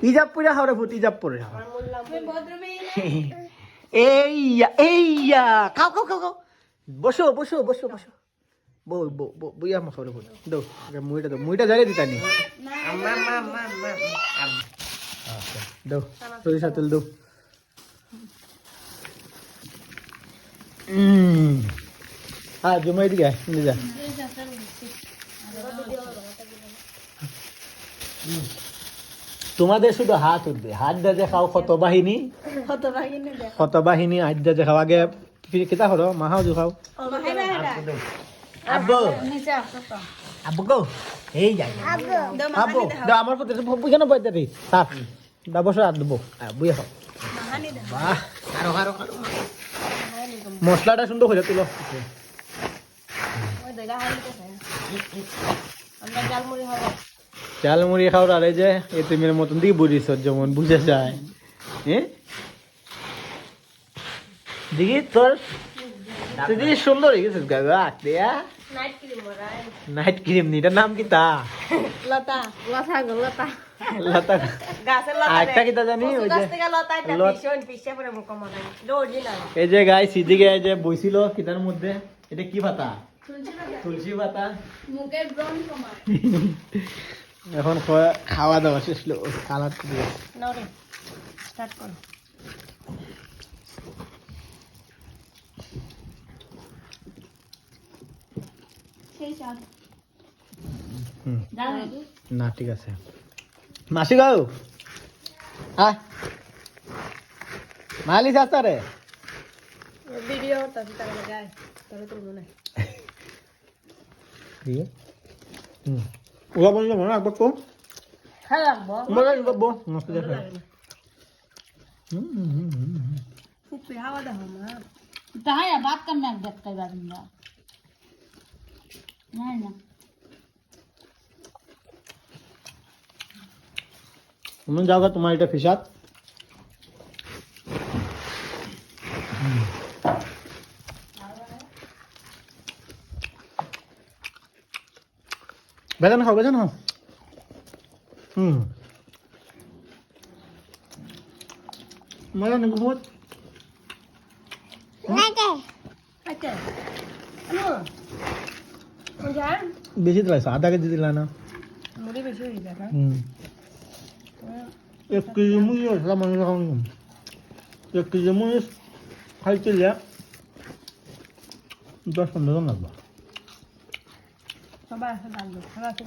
ইজাব পরে খাও রে ভূত, ইজাব পরে খাও। এইয়া খাও খাও খাও খাও, বসো বসো বসো বসো, বইয়া মা খাও রে ভূত, দাও মুইটা দাও, মুইটা জারে দিতা নি, আচ্ছা দাও সরিষা তেল দাও। হ্যাঁ জমাই দিকে নিয়ে যা। তোমাদের শুধু হাত উঠবে, হাত দিয়ে খাও, ক্ষত বাহিনী হাত দিয়ে খাও। আগে কেটা করো মাহাও যে খাও। আব্বু আব্বু গো এই যাই আব্বু দাও আমার পথে বুঝে না বইতে রে সাপ দা বসে আর দেবো বুঝে খাও। বাহ কারো কারো কারো মশলাটা সুন্দর হয়ে তুলো। ঝালমুড়ি খাও আর এই যে এতিমের মতন দিয়ে বুঝিস যেমন বুঝে যায়। হ্যাঁ দেখি তোর তুই সুন্দর হয়ে গেছিস গাগা আঁকতে। নাইট ক্রিম নিটার নাম কি তা? লতা লতা লতা লতা আরেকটা কিতা জানি ওই যে এই যে গাই সিদিকে এই যে বইছিল কিতার মধ্যে, এটা কি পাতা? তুলসী পাতা। মুখের ব্রণ কমায়। এখন খাওয়া দাওয়া শেষ হলো, কালার দিয়ে নাও রে স্টার্ট করো। না ঠিক আছে মাসি গাও হ্যাঁ মালিশ আসতে রে ভিডিও ওরা বললো মনে রাখবো তো হ্যাঁ রাখবো মনে রাখবো নষ্ট দেখে হাওয়া দেখো না তাই বাদ কাম না দেখতে পারি না না তুমি যাওগা তোমার এটা ফিসাত বেজান খাও বেজান খাও। মজা নেই বহুত বেশি দিলাইছো, আধা কেজি দিলা না? এক কেজি মুড়ি মানে রকম 1 কেজি মুড়ি খাইতে 10-15 জন লাগবে। সবাই আছে